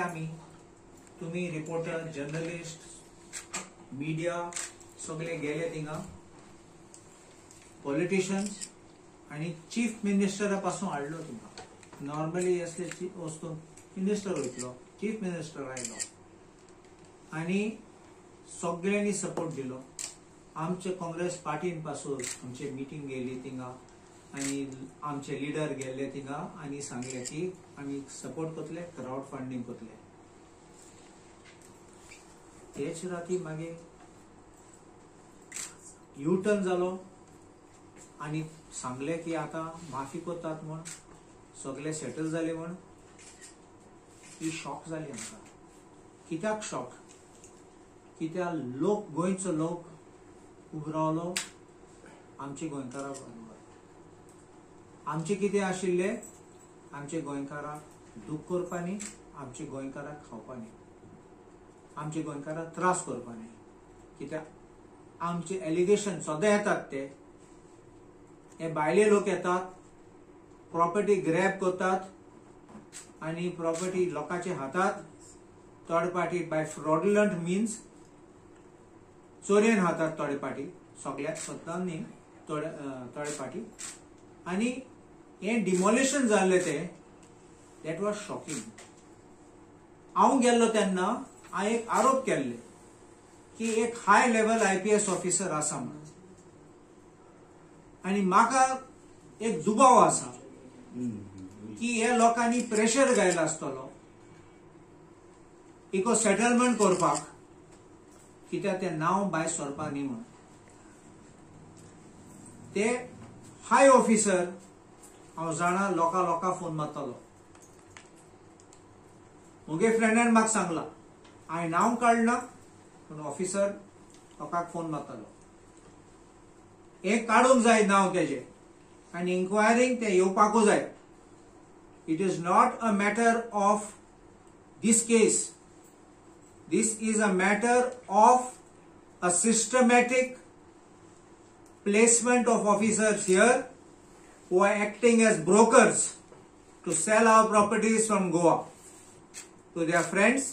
आम्ही, तुम्ही reporter, journalist, media सगळे गेले थिंगा, पॉलिटिशियन्स आणि चीफ मिनिस्टरा पासून हाडलो थिंगा. नॉर्मली असले वस्तू मिनिस्टर वयतलो, चीफ मिनिस्टर आयलो आणि सगळ्यांनी सपोर्ट दिलो. आमचे काँग्रेस पार्टीन पासून आमचे मीटिंग गेली थिंगा आणि आमचे लीडर गेले थिंगा आणि सांगले की आम्ही सपोर्ट करतले, क्राउड फंडिंग करतले. तेच राती मागे यू टर्न जालो आणि सांगले की आता माफी करतात म्हण, सगळे सेटल झाले म्हण. ही शॉक जाली आमकां. कित्याक शॉक? कित्याक लोक, गोंयचो लोक उबो रावलो आमचे गोंयकारा बरोबर. आमचे कितें आशिल्ले, आमचे गोंयकाराक दूख करपानी, आमचे गोंयकाराक खावपानी, आमचे गोंयकाराक त्रास करपानी. कित्याक आमचे एलिगेशन सदां येतात ते हे भायले लोक येतात, प्रॉपर्टी ग्रॅब करतात आणि प्रॉपर्टी लोकांच्या हातात थर्ड पार्टी बाय फ्रॉडुलंट मीन्स चोरेन हातात थोडे पार्टी, सगळ्यात स्वतः न्ही थोडे पार्टी. आणि हे डिमोलिशन जाल्ले ते दॅट वॉज शॉकिंग. हांव गेल्लो तेन्ना हांवें एक आरोप केल्ले की एक हाय लेवल IPS ऑफिसर आसा म्हणून आणि म्हाका एक दुबाव आसा की हे लोकांनी प्रेशर घायला आसतलो इको सेटलमेंट करपाक, कित्याक ते नांव भायर सरपाक न्ही म्हणून. ते हाय ऑफिसर हांव जाणा लोकां फोन मारतलो. मुगे फ्रेंडान म्हाका सांगला, हांवें नांव काडना पूण ऑफिसर लोकांक फोन मारतलो. एक काडूंक जाय नांव तेजे आनी इन्क्वायरींग ते येवपाकूच जाय. It is not a matter of this case. This is a matter of a systematic placement of officers here who are acting as brokers to sell our properties from Goa to their friends,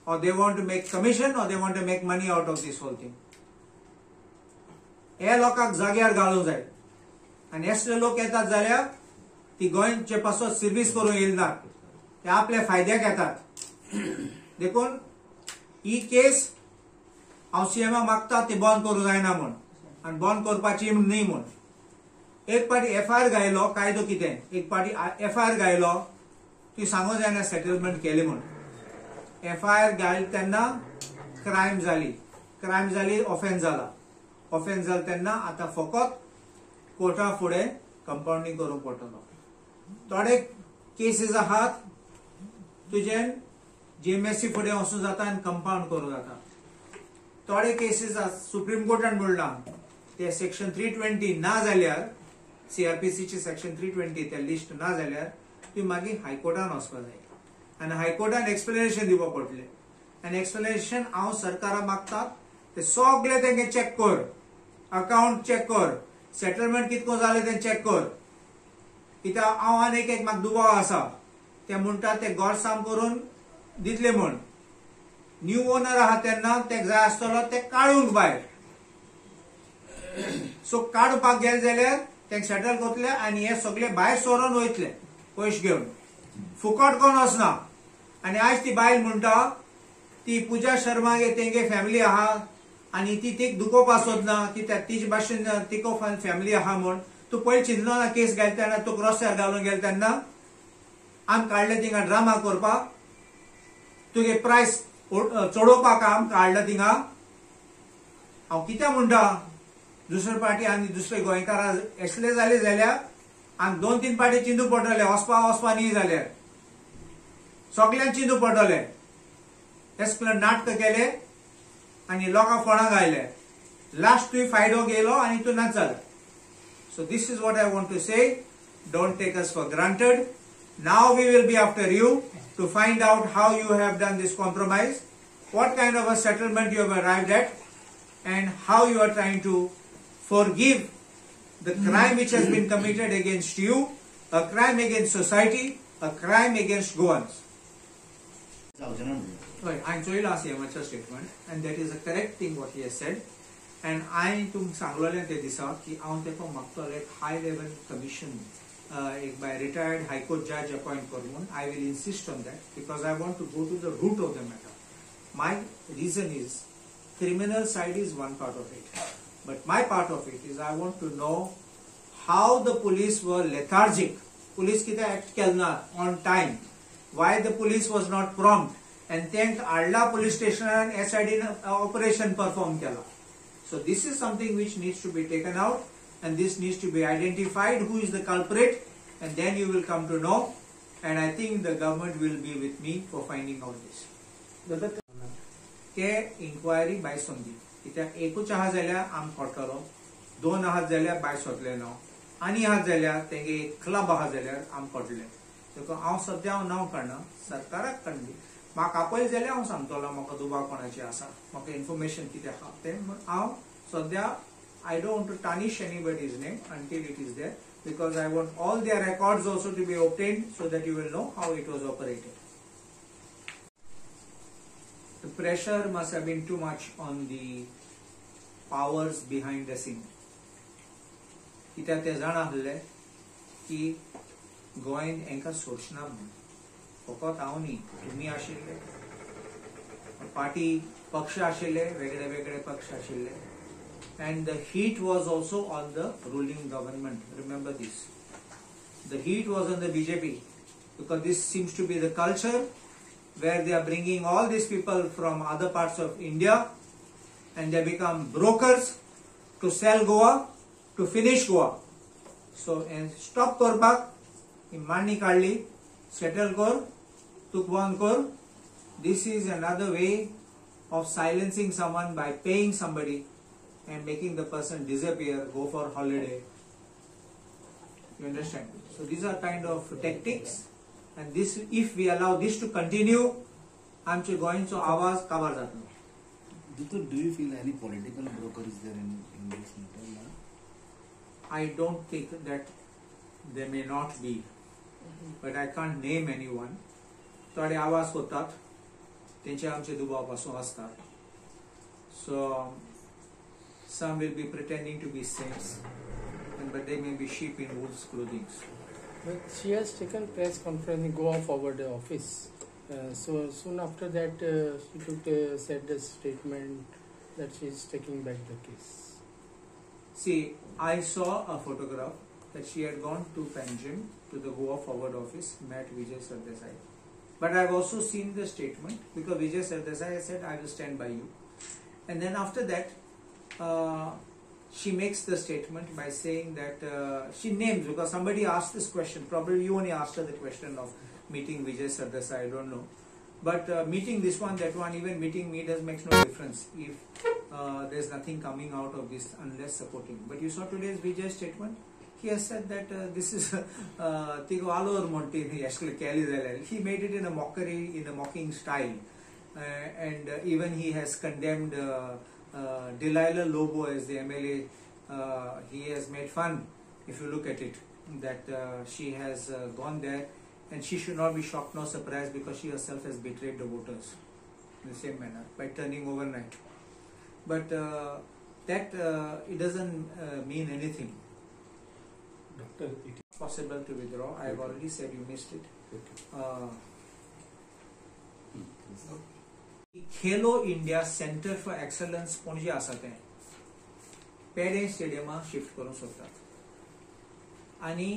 or they want to make commission, or they want to make money out of this whole thing. हे लोकांक जाग्यार घालूंक जाय आनी असले लोक येतात जाल्यार ती गोंयचे पासून सर्व्हिस करूंक येयनात, ते आपल्या फायद्याक येतात. देखून ही केस हांव CMाक मागता ती बंद करूंक जायना म्हण, आनी बंद करपाची न्ही म्हण. एक पाटी FIR घायलो, कायदो कितें, एक पाटी FIR घायलो, ती सांगूंक जायना सेटलमेंट केली म्हण. FIR घायल तेन्ना क्रायम जाली, ऑफेन्स जाला तेन्ना आतां फकत कोर्टा फुडें कंपाउंडिंग करूंक पडटलो. थोडे केसीस आहात तुजें JMSC फुडें वचूं जाता आनी कंपाउंड करूं जाता. थोडे केसीस सुप्रीम कोर्टान म्हणला ते सेक्शन 320 ना जाल्यार, CRPC ची सेक्शन 320 ते लिस्ट ना जाल्यार तुम्ही मागीर हायकोर्टान वचपाक जाय आनी हायकोर्टान एक्सप्लेनेशन दिवपाक पडटलें. आनी एक्सप्लेनेशन हांव सरकाराक मागता ते सगळे तेंगे चॅक कर, अकाउंट चॅक कर, सेटलमेंट कितको जालें तें चॅक कर. कित्याक हांव आनी एक म्हाका दुबाव आसा, ते म्हणटा ते गोरसाम करून दितले म्हण. न्यू ओनर आहा तेन्ना ते जाय आसतलो ते काडूंक भायर. सो काडपाक गेले जाल्यार ते सेटल करतले आनी हे सगळे भायर सोरोन वयतले पयशे घेवन. फुकट कोण वचना. आनी आयज ती बायल म्हणटा ती पूजा शर्मा तेंगे फॅमिली आहा आनी ती तीक दुखोवपाक सोदना, कित्याक तिचे भाशेन तिको फॅमिली आहा म्हण. तूं पयलीं चिंतलो ना केस घायले तेन्ना, तुका रस्त्यार घालून गेले तेन्ना आमी काडले थिंगा ड्रामा करपाक, तुगे प्रायस चडोवपाक आम काडला थिंगा. हांव कित्याक म्हणटा दुसरे पार्टी आनी दुसरे गोंयकारां असले जाले जाल्यार आमी 2-3 पार्टी चिंतू पडटले, वचपा न्ही जाल्यार सगळ्यांक चिंतू पडटले. असले नाटक केले आनी लोकांक फोंडाक घायले. लास्ट तुवें फायदो गेलो आनी तूं नाचल. So this is what I want to say. Don't take us for granted. Now we will be after you to find out how you have done this compromise, what kind of a settlement you have arrived at, and how you are trying to forgive the crime which has been committed against you, a crime against society, a crime against Goans. हांवें चोयलां सीएमाचें statement and that is a correct thing what he has said and हांवें तुमकां सांगलोलें ते दिसा की हांव तेका मागतलो एक हाय लेवल कमिशन एक बाय रिटायर्ड हायकोर्ट जज अपॉइंट कर म्हणून I will insist on that because I want to go to the root of the matter my reason is criminal side is one part of it, but my part of it is I want to know how the police were lethargic. Police kita act kelna on time. Why the police was not prompt? And then Arla police station and SID operation perform kela. So this is something which needs to be taken out, and this needs to be identified. Who is the culprit? And then you will come to know. And I think the government will be with me for finding out this. के inquiry bye Sondhi कित्याक एकूच आहा जाल्यार आम पडटलो दोन आहात जाल्यार बाय सोदले न्हू आनी आहात जाल्यार तेंगे एक क्लब आहा जाल्यार आम पडले देखून हांव सद्या हांव नांव काडना सरकाराक काडली म्हाका आपयल जाल्यार हांव सांगतलो म्हाका दुबाव कोणाची आसा म्हाका इन्फॉर्मेशन कितें आहा तें हांव सद्या I don't want to tarnish anybody's name until it is there because I want all their records also to be obtained so that you will know how it was operated. The pressure must have been too much on the powers behind the scene. कित्याक ते जाण आसले की गोंयान हांकां सोडचना म्हणून फकत हांव न्ही तुमी आशिल्ले पार्टी पक्ष आशिल्ले वेगळे वेगळे पक्ष आशिल्ले and the heat was also on the ruling government. Remember this. The heat was on the BJP because this seems to be the culture where they are bringing all these people from other parts of India and they become brokers to sell Goa, to finish Goa. So, and stop korpak, imani kadli, settle kor, tukwan kor. This is another way of silencing someone by paying somebody and making the person disappear, go for holiday. You understand? So, these are kind of tactics. And this, if we allow this to continue, आमचे गोंयचो आवाज काबार जातलो. Do you feel any political broker is there in this matter? I don't think that there may not be, but I can't name anyone. थोडे आवाज करतात, तेंचे आमचे दुबाव पासून आसतात. So some will be pretending to be saints, but they may be sheep in wolves' clothing. But she has taken press conference in Goa Forward office. So soon after that, she said a statement that she is taking back the case. See, I saw a photograph that she had gone to Panjim to the Goa Forward office, met Vijay Sardesai. But I have also seen the statement because Vijay Sardesai said, "I will stand by you." And then after that, she makes the statement by saying that she names, because somebody asked this question, probably you only asked her the question of meeting Vijay Sardesai, I don't know, but meeting this one, that one, even meeting me makes no difference if there's nothing coming out of this unless supporting. But you saw today's Vijay statement, he has said that this is Tigo Alor Monti, he made it in a mockery, in a mocking style, and even he has condemned Delilah Lobo as the MLA. He has made fun, if you look at it, that she has gone there, and she should not be shocked nor surprised because she herself has betrayed the voters in the same manner by turning overnight. But that it doesn't mean anything. Doctor, it is possible to withdraw. I have already said you missed it. Khelo India centre for excellence Panaji आसा तें पेडे स्टेडियमाक shift करूंक सोदतात आनी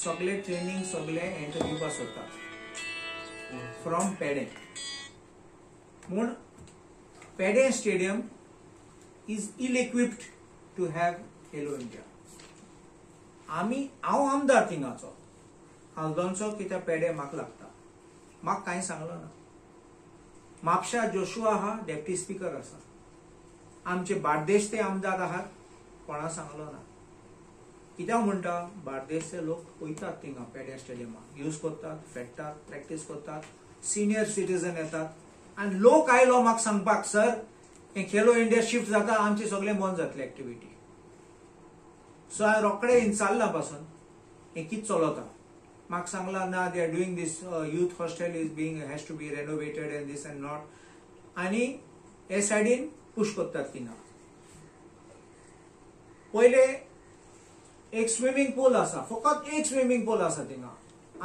सगळे training सगळे enter दिवपाक सोदतात फ्रॉम पेडे म्हूण Peddem stadium is ill equipped to have Khelo India. हांव आमदार थिंगाचो हालदोनचो कित्याक पेडे म्हाका लागता म्हाका कांय सांगलो ना. म्हापशा जोशुआ हा डेप्टी स्पीकर आसा आमचे बार्देश ते आमदार आहात कोणा सांगलो ना. कित्याक म्हणटा बार्देशचे लोक वयतात थिंगा पेडे स्टेडियमाक यूज करतात फेडटात प्रॅक्टीस करतात सिनियर सिटीजन येतात आनी लोक आयलो म्हाका सांगपाक सर हे खेलो इंडिया शिफ्ट जाता आमचे सगळे बंद जातले एक्टिविटी. सो हांवें रोखडे इंचाल्ला पासून हे कितें चलता म्हाका सांगला ना they are doing this youth hostel is being has to be renovated and this and not आनी हे सायडीन पुश करतात थिंगा पहिले एक स्विमिंग पूल आसा फकत एक स्विमिंग पूल आसा थिंगा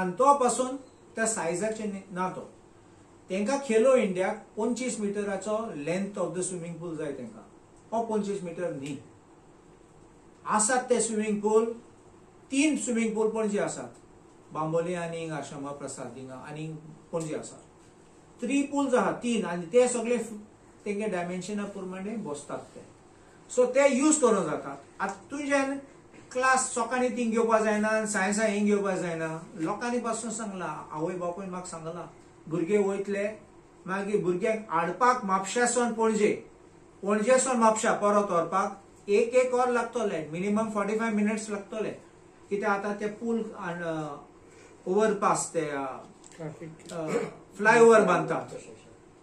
आनी तो पासून त्या सायजाचे ना तो तेंका खेलो इंडियाक 25 मिटराचो length of the swimming pool जाय तेंका हो 25 मिटर न्ही आसात ते swimming pool 3 swimming pool Ponnje आसात बांबोली आनी आश्रमा प्रसाद हिंगा आनी पणजे आसात 3 पूल्स आहात 3 आनी ते सगळे तेंगे डायमेन्शना प्रमाणे बसतात ते सो ते यूज करूं जातात आतां तुज्यान क्लास सकाळी थिंग घेवपा जायना सायन्सा हिंग घेवपा जायना लोकांनी पासून सांगला आवय बापूय म्हाका सांगला भुरगे वयतले मागीर भुरग्यांक हाडपाक म्हापशासून पणजेसून म्हापशा परत व्हरपाक एक वर लागतले मिनिमम 45 मिनिट्स लागतले कित्याक आतां ते पूल ओवरपास ते फ्लायओव्हर बांदतात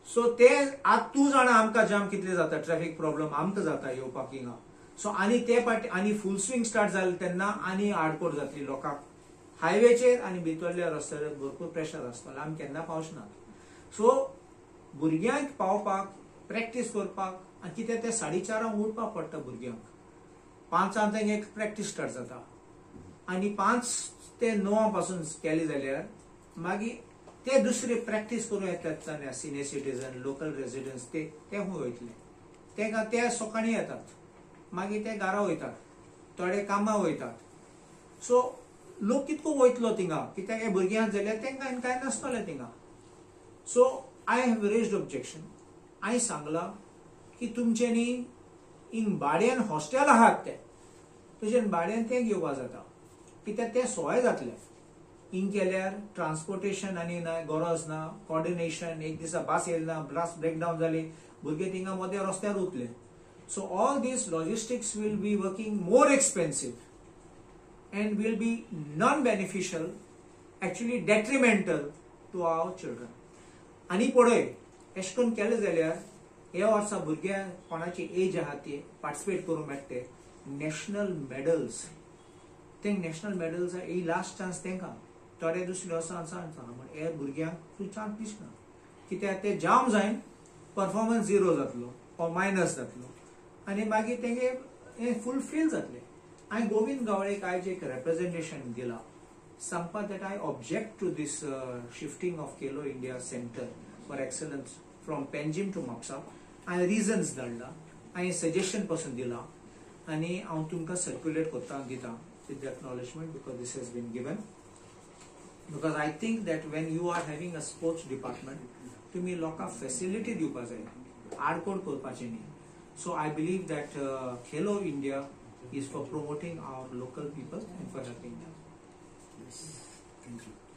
सो ते आज तूं जाणा आमकां जाम कितले जाता ट्रॅफिक प्रॉब्लेम आमकां जाता येवपाक हिंगा सो आनी ते पाटी आनी फुल स्विंग स्टार्ट जाले तेन्ना आनी आडकोड जातली लोकांक हायवेचेर आनी भितरल्या रस्त्यार भरपूर प्रेशर आसतलो आमी केन्ना पावचनात सो भुरग्यांक पावपाक प्रॅक्टीस करपाक आनी कितें ते 4:30 उठपाक पडटा भुरग्यांक 5 एक प्रॅक्टीस स्टार्ट जाता आनी 5 ते 9 पासून केली जाल्यार मागीर ते दुसरे प्रॅक्टीस करूं येतात सिनियर सिटीजन लोकल रेजिडेंट्स ते खूंय वयतले तेंका ते सकाळीं येतात मागीर ते घरा वयतात थोडे कामां वयतात सो लोक कितको वयतलो थिंगा कित्याक हे भुरग्यांक जाल्यार तेंकां कांय नासतलें थिंगा सो आय हॅव रेज्ड ऑब्जेक्शन हांवें सांगलां की तुमच्यांनी हिंग भाड्यान हॉस्टेल आहात ते तुज्यान भाड्यान ते घेवपा जाता कित्याक ते सोय जातले हिंग केल्यार ट्रान्सपोर्टेशन आनी ना गरज ना कॉर्डिनेशन एक दिसा बस येयना बस ब्रेकडावन जाली भुरगे थिंगा मदें रस्त्यार उरले so all these logistics will be working more expensive and will be non-beneficial, actually detrimental to our children. आणि पळय अशें करून केलें जाल्यार हे वर्सा भुरग्यांक कोणाची एज आहा ती पार्टिसिपेट करूंक मेळटे नॅशनल मेडल्स ते नॅशनल मेडल्स ही लास्ट चान्स तेंकां थोडे दुसरे वर्सां सांगता पूण हे भुरग्यांक तूं चान्स दिसना कित्याक ते जाम जायन परफॉर्मन्स 0 जातलो or मायनस जातलो आनी मागीर तेंगे हे फुलफील जातले I गोविंद गावडेक आयज एक representation दिला सांगपा that I object to this shifting of Khelo India Center for Excellence from Panjim to Mapsa and reasons धाडला आणि suggestion पासून दिला आणि हांव तुमकां circulate करता दिता with the acknowledgement because this has been given because I think that when you are having a sports department तुम्ही लोकांक facility दिवपा जाय आडकोड करपाचें न्ही so I believe that Khelo India is for promoting our local people and for helping them. Yes. Thank you.